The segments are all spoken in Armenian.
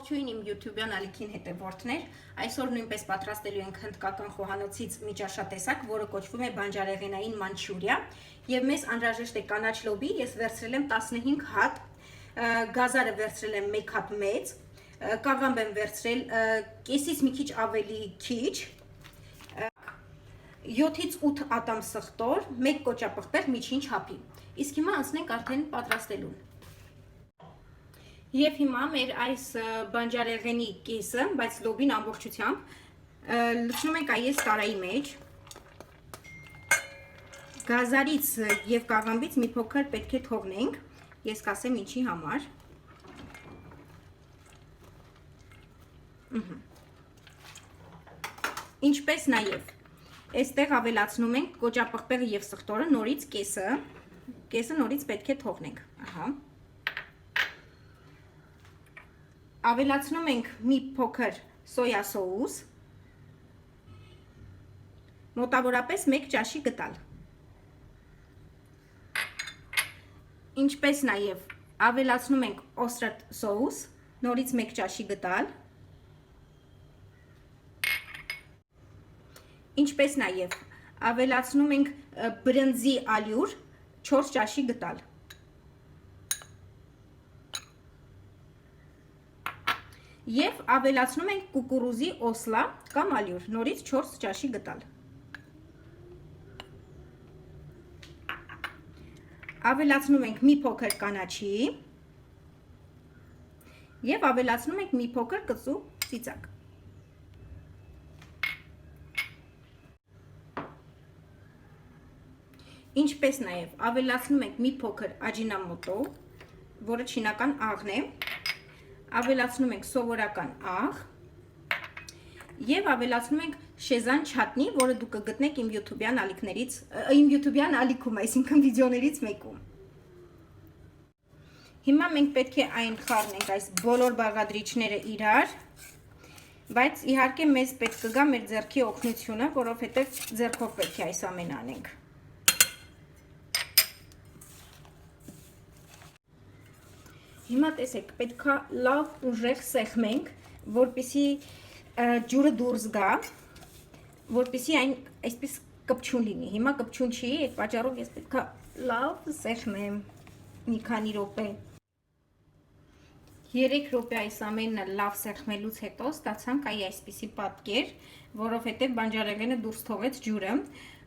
Ողջույն իմ YouTube-յան ալիքին հետևորդներ, այսօր նույնպես պատրաստելու ենք հնդկական խոհանոցից մի ճաշատեսակ, որը կոչվում է բանջարեղենային մանչուրիա, եւ մեզ անհրաժեշտ է կանաչ լոբի, ես վերցրել եմ 15 հատ, գազարը վերցրել եմ 1 հատ մեծ, կաղամբ եմ վերցրել կեսից մի քիչ ավելի քիչ, 7-ից 8 ատամ սխտոր, 1 կոճապղպեղ միջին չափի։ Իսկ հիմա անցնենք արդեն պատրաստելուն։ Եվ հիմա մեր այս բանջարեղենի կեսը, բայց լոբին ամբողջությամբ լցնում ենք այս տարայի մեջ։ Գազարից եւ կաղամբից մի փոքր պետք է թողնենք, ես կասեմ ինչի համար։ Ինչպես նաեւ այստեղ ավելացնում ենք կոճապղպեղը եւ սխտորը, նորից կեսը նորից պետք է թողնենք, ահա։ Ավելացնում ենք մի փոքր սոյա սոուս, մոտավորապես 1 ճաշի գտալ։ Ինչպես նաև ավելացնում ենք օստրատ սոուս, նորից 1 ճաշի գտալ։ Ինչպես նաև ավելացնում ենք բրնձի ալյուր 4 ճաշի գտալ։ Եվ ավելացնում ենք կուկուրուզի օսլա կամ ալյուր, նորից 4 ճաշի գտալ։ Ավելացնում ենք մի փոքր կանաչի եւ ավելացնում ենք մի փոքր կծու ծիծակ։ Ինչպես նաեւ ավելացնում ենք մի փոքր աջինամոտո, որը չինական աղն է, ավելացնում ենք սովորական աղ եւ ավելացնում ենք շեզան չատնի, որը դուք կգտնեք իմ YouTube-յան ալիքներից, իմ YouTube-յան ալիքում, այսինքն վիդեոներից մեկում։ Հիմա մենք պետք է այն խառնենք այս բոլոր բաղադրիչները իրար, բայց իհարկե մեզ պետք կգա մեր ձեռքի օգնությունը, որովհետեւ ձեռքով պետք է այս ամենը անենք։ Հիմա տեսեք, պետքա լավ ուժեղ սեղմենք, որպեսզի ջուրը դուրս գա, որպեսզի այն այսպես կպչուն լինի։ Հիմա կպչուն չի, այդ պատճառով ես պետքա լավ սեղմեմ մի քանի րոպե։ 3 րոպե այս ամենը լավ սեղմելուց հետո ստացանք այսպիսի պատկեր, որովհետև բանջարեղենը դուրս թողեց ջուրը,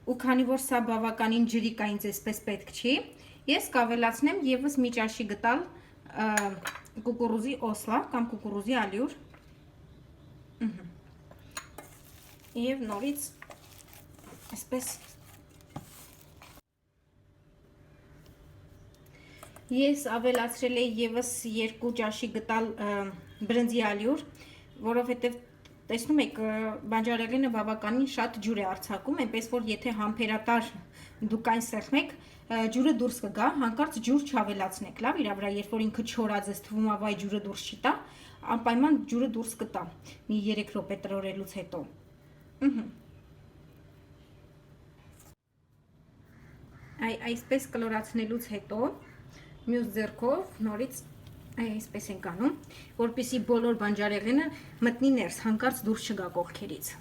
ու քանի որ սա բավականին ջրիկային ձեզպես պետք չի, ես կավելացնեմ եւս մի ճաշի գտալ կուկուրուզի օսլա կամ կուկուրուզի ալյուր եւ նորից այսպես ես ավելացրել եմ եւս 2 ճաշի գտալ բրնձի ալյուր, որովհետեւ տեսնում եք բանջարեղենը բավականին շատ ջուր է արձակում, այնպես որ եթե համբերատար դուք այն սեղմեք, ջուրը դուրս կգա, հանկարծ ջուր չավելացնեք, լավ, իրա վրա, երբ որ ինքը չորած է թվում ա, վայ ջուրը դուրս չի տա, անպայման ջուրը դուրս կտա, մի 3 րոպե տրորելուց հետո։ Այսպես կլորացնելուց հետո, մյուս ձեռքով նորից այսպես ենք անում, որպեսզի բոլոր բանջարեղենը մտնի ներս, հանկարծ դուրս չգա կողքերից։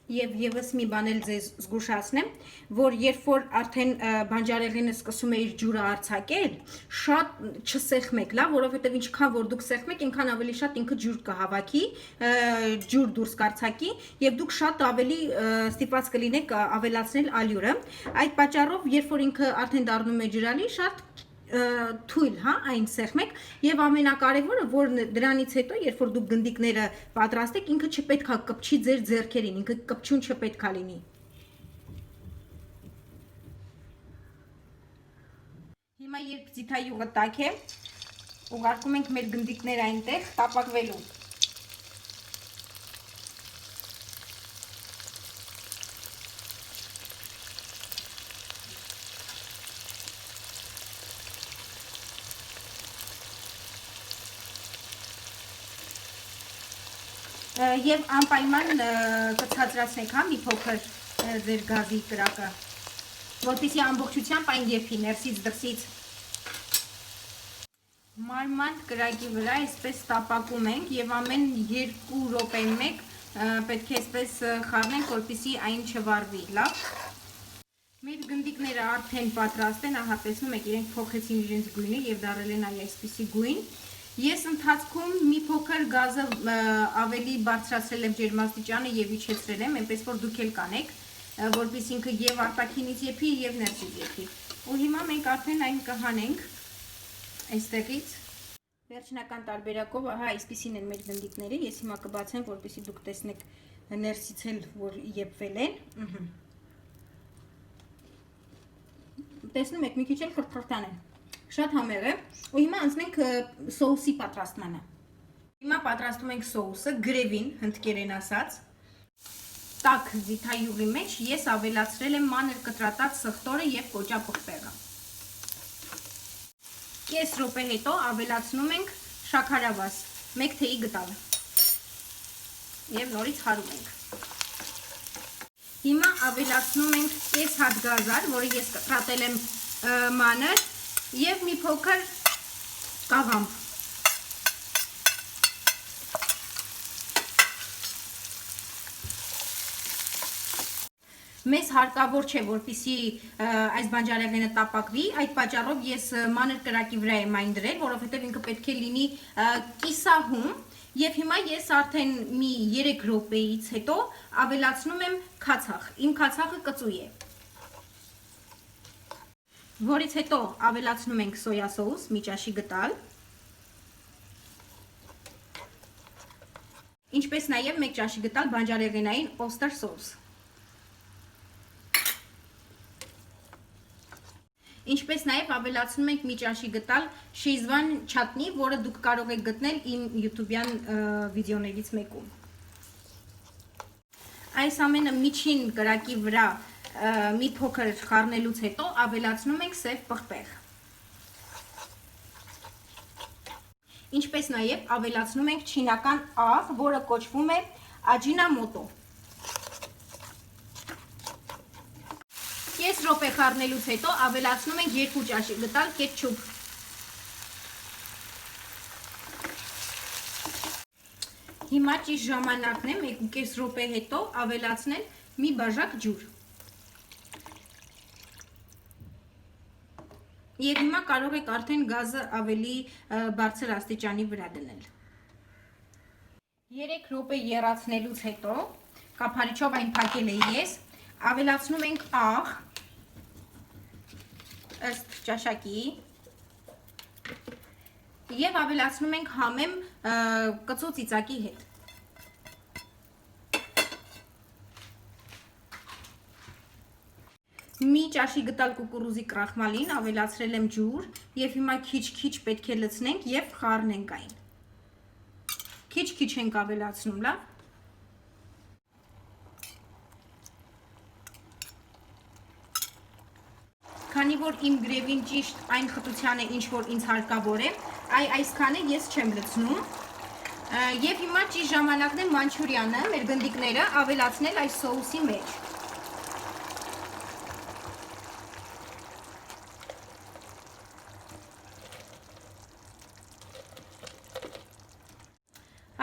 Եվ եւս մի բան էլ ձեզ զգուշացնեմ, որ երբ որ արդեն բանջարեղենը սկսում է իր ջուրը արձակել, շատ չսեղմեք, լավ, որովհետեւ ինչքան որ դուք սեղմեք, այնքան ավելի շատ ինքը ջուր կհավաքի, ջուր դուրս կարձակի, եւ դուք շատ ավելի ստիպված կլինեք ավելացնել ալյուրը։ Այդ պատճառով, երբ որ ինքը արդեն դառնում է ջրալի, շատ թույլ, հա, այն սեղմեք եւ ամենակարևորը, որ դրանից հետո, երբ որ դուք գնդիկները պատրաստեք, ինքը չպետքա կպչի ձեր ձեռքերին, ինքը կպչուն չպետքա լինի։ Հիմա երբ ձիթայուղը տաք է, ուղարկում ենք մեր գնդիկները այնտեղ տապակվելու։ Եվ անպայման կցածրացնեք, հա, մի փոքր ձեր գազի կրակը։ որպեսզի ամբողջությամբ այն եփի ներսից դրսից։ Մարմանդ կրակի վրա այսպես տապակում ենք եւ ամեն 2 րոպե մեկ պետք է այսպես խառնենք, որպեսզի այն չվառվի, լավ։ Մեր գնդիկները արդեն պատրաստ են, ահա տեսնում եք, իրենք փոխեցին իրենց գույնը եւ դարել են այսպիսի գույն։ Ես ընթացքում մի փոքր գազը ավելի բարձրացրել եմ ջերմաստիճանը եւ իջեցրել եմ, այնպես որ դուք էլ կանեք, որպեսզի ինքը եւ արտաքինից եփի եւ ներսից եփի։ Ու հիմա մենք արդեն այն կհանենք այստեղից։ Վերջնական տարբերակով, ահա այսպիսին են մեր գնդիկները, ես հիմա կբացեմ, որպեսզի դուք տեսնեք ներսից էլ որ եփվել են։ Տեսնում եք, մի քիչ էլ խրթխրթան են։ Շատ համեղ է, ու հիմա անցնենք սոուսի պատրաստմանը։ Հիմա պատրաստում ենք սոուսը, գրևին, հնդկերեն ասած։ Տաք զիթայուղի մեջ ես ավելացրել եմ մանր կտրատած սխտորը եւ կոճապղպեղը։ Կես րոպե հետո ավելացնում ենք շաքարավազ, 1 թեյի գդալ։ Եվ նորից հարում ենք։ Հիմա ավելացնում ենք կես հատ գազար, որը ես կտրատել եմ մանր, եւ մի փոքր կաղամբ։ Մեզ հարկավոր չէ, որպեսզի այս բանջարեղենը տապակվի, այդ պատճառով ես մանր կրակի վրա եմ այն դրել, որովհետեւ ինքը պետք է լինի կիսահում, եւ հիմա ես արդեն մի 3 րոպեից հետո ավելացնում եմ քացախ։ Իմ քացախը կծու է։ Որից հետո ավելացնում ենք սոյա սոուս, մի ճաշի գտալ, ինչպես նաև 1 ճաշի գտալ բանջարեղենային օստեր սոուս, ինչպես նաև ավելացնում ենք մի ճաշի գտալ շեզվան չատնի, որը դուք կարող եք գտնել իմ յութուբյան վիդեոներից մեկում։ Այս ամենը միջին կրակի վրա մի փոքր խառնելուց հետո ավելացնում ենք սև պղպեղ։ Ինչպես նաև ավելացնում ենք չինական աղ, որը կոչվում է աջինամոտո։ Կես րոպե խառնելուց հետո ավելացնում ենք 2 ճաշի գտալ կետչուփ։ Հիմա ճիշտ ժամանակն է 1.5 րոպե հետո ավելացնել մի բաժակ ջուր։ Եվ հիմա կարող եք արդեն գազը ավելի բարձր աստիճանի վրա դնել։ 3 րոպե եռացնելուց հետո, կափարիչով այն փակել էի ես, ավելացնում ենք աղ, ըստ ճաշակի, եւ ավելացնում ենք համեմ կծու ծիծակի հետ։ Մի ճաշի գտալ կուկուրուզի կրախմալին ավելացրել եմ ջուր եւ հիմա քիչ-քիչ պետք է լցնենք եւ խառնենք այն։ Քիչ-քիչ ենք ավելացնում, լավ։ Քանի որ իմ գրևին ճիշտ այն խտության է, ինչ որ ինձ հարկավոր է, այսքանը ես չեմ լցնում։ Եվ հիմա ճիշտ ժամանակն է մանչուրյանը, մեր գնդիկները ավելացնել այս սոուսի մեջ։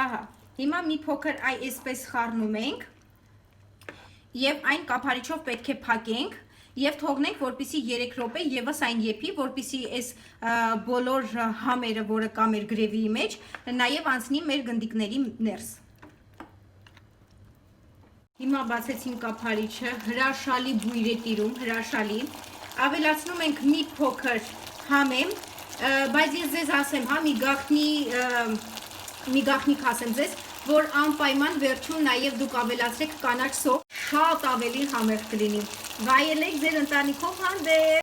Ահա, հիմա մի փոքր այսպես խառնում ենք եւ այն կափարիչով պետք է փակենք եւ թողնենք, որպեսզի 3 րոպե եւս այն եփի, որպեսզի այս բոլոր համերը, որը կա մեր գրևի մեջ, նաեւ անցնի մեր գնդիկների ներս։ Հիմա բացեցին կափարիչը, հրաշալի բույր է տիրում, հրաշալի։ Ավելացնում ենք մի փոքր համեմ, բայց ես ձեզ ասեմ, հա, մի գաղտնիք ասեմ ձեզ, որ անպայման վերջում նաև դուք ավելացրեք կանաչ սոս, շատ ավելի համեղ կլինի։ Վայելեք ձեր ընտանիքով հանդեպ։